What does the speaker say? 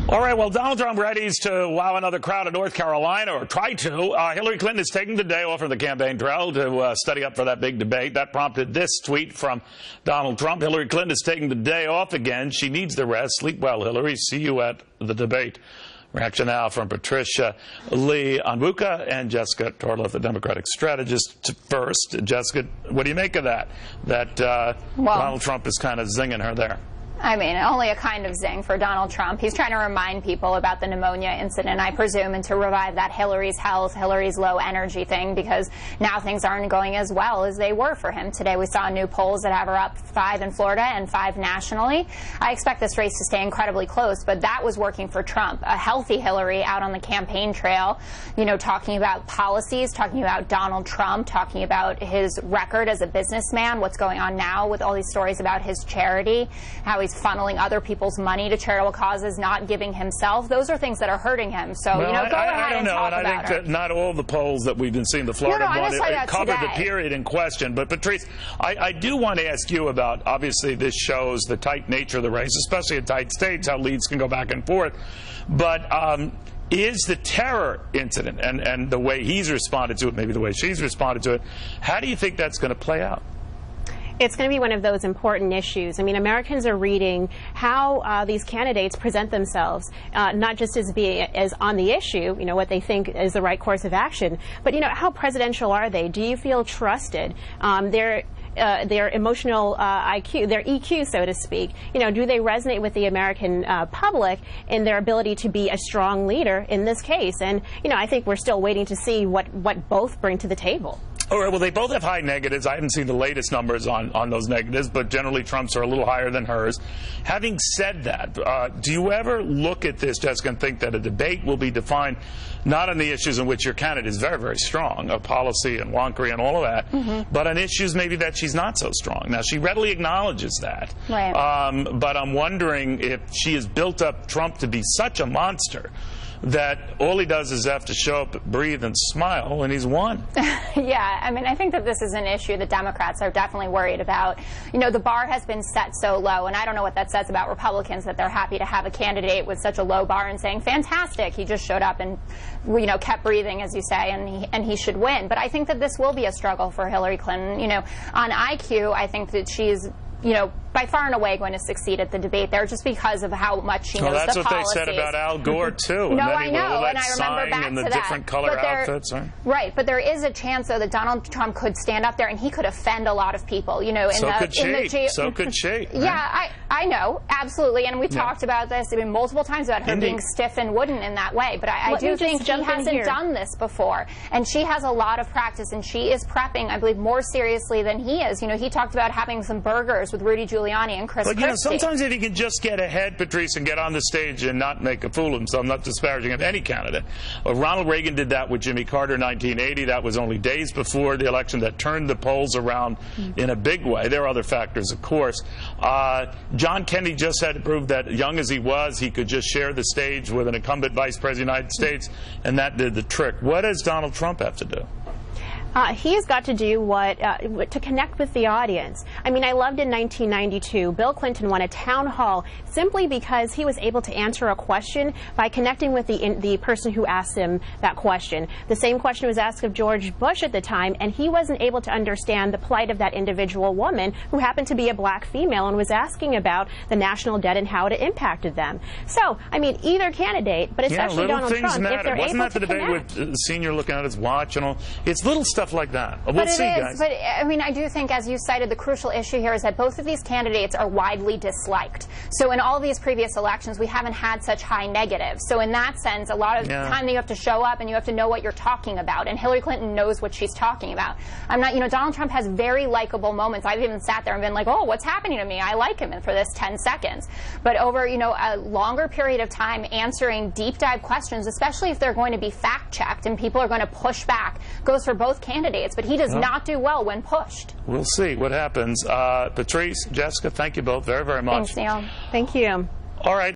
All right, well, Donald Trump readies to wow another crowd in North Carolina, or try to. Hillary Clinton is taking the day off from the campaign trail to study up for that big debate. That prompted this tweet from Donald Trump. Hillary Clinton is taking the day off again. She needs the rest. Sleep well, Hillary. See you at the debate. Reaction now from Patricia Lee Onwuka and Jessica Torleth, the Democratic strategist. First, Jessica, what do you make of that? Donald Trump is kind of zinging her there. I mean, only a kind of zing for Donald Trump. He's trying to remind people about the pneumonia incident, I presume, and to revive that Hillary's health, Hillary's low energy thing, because now things aren't going as well as they were for him. Today we saw new polls that have her up 5 in Florida and 5 nationally. I expect this race to stay incredibly close, but that was working for Trump. A healthy Hillary out on the campaign trail, you know, talking about policies, talking about Donald Trump, talking about his record as a businessman, what's going on now with all these stories about his charity, how he's funneling other people's money to charitable causes, not giving himself. Those are things that are hurting him. So, well, you know, go ahead and talk about it. I think that not all the polls that we've been seeing, the Florida one, covered the period in question. But, Patrice, I do want to ask you about, obviously, this shows the tight nature of the race, especially in tight states, how leads can go back and forth. But is the terror incident and the way he's responded to it, maybe the way she's responded to it, how do you think that's going to play out? It's going to be one of those important issues. I mean, Americans are reading how these candidates present themselves, not just as on the issue, you know, what they think is the right course of action, but, you know, how presidential are they? Do you feel trusted? Their emotional IQ, their EQ, so to speak, you know, do they resonate with the American public in their ability to be a strong leader in this case? And, you know, I think we're still waiting to see what both bring to the table. All right, well, they both have high negatives. I haven't seen the latest numbers on those negatives, but generally Trump's are a little higher than hers. Having said that, do you ever look at this, Jessica, and think that a debate will be defined not on the issues in which your candidate is very, very strong, policy and wonkery and all of that, but on issues maybe that she's not so strong? Now, she readily acknowledges that, right. But I'm wondering if she has built up Trump to be such a monster that all he does is have to show up, breathe, and smile, and he's won. Yeah, I mean, I think that this is an issue that Democrats are definitely worried about. You know, the bar has been set so low, and I don't know what that says about Republicans, that they're happy to have a candidate with such a low bar and saying, fantastic, he just showed up and, you know, kept breathing, as you say, and he should win. But I think that this will be a struggle for Hillary Clinton. You know, on IQ, I think that she's, you know, by far and away going to succeed at the debate there, just because of how much she knows the policies. Well, that's what they said about Al Gore, too. No, I know, and I remember back to that. Different color outfits, right? Right, but there is a chance, though, that Donald Trump could stand up there and he could offend a lot of people, you know. So could she. Yeah, I know, absolutely, and we talked about this, I mean, multiple times about her being stiff and wooden in that way, but I do think she hasn't done this before, and she has a lot of practice, and she is prepping, I believe, more seriously than he is. You know, he talked about having some burgers with Rudy Giuliani and Chris Christie. But, you know, sometimes if he can just get ahead, Patrice, and get on the stage and not make a fool of himself, not disparaging of any candidate. Ronald Reagan did that with Jimmy Carter in 1980. That was only days before the election. That turned the polls around in a big way. There are other factors, of course. John Kennedy just had to prove that, young as he was, he could just share the stage with an incumbent vice president of the United States, and that did the trick. What does Donald Trump have to do? He's got to do to connect with the audience. I mean, I loved in 1992, Bill Clinton won a town hall simply because he was able to answer a question by connecting with the person who asked him that question. The same question was asked of George Bush at the time, and he wasn't able to understand the plight of that individual woman who happened to be a black female and was asking about the national debt and how it impacted them. So, I mean, either candidate, but especially Donald Trump, if they're Wasn't able that the to debate connect. with the senior looking at his watch and all? It's little stuff like that. But I mean, I do think, as you cited, the crucial issue here is that both of these candidates are widely disliked. So in all these previous elections, we haven't had such high negatives. So in that sense, a lot of the time you have to show up and you have to know what you're talking about. And Hillary Clinton knows what she's talking about. I'm not, you know, Donald Trump has very likable moments. I've even sat there and been like, oh, what's happening to me? I like him for this 10 seconds. But over, you know, a longer period of time answering deep dive questions, especially if they're going to be fact checked and people are going to push back, goes for both candidates. But he does not do well when pushed. We'll see what happens. Patrice, Jessica, thank you both very, very much. Thanks, Neil. Thank you. All right.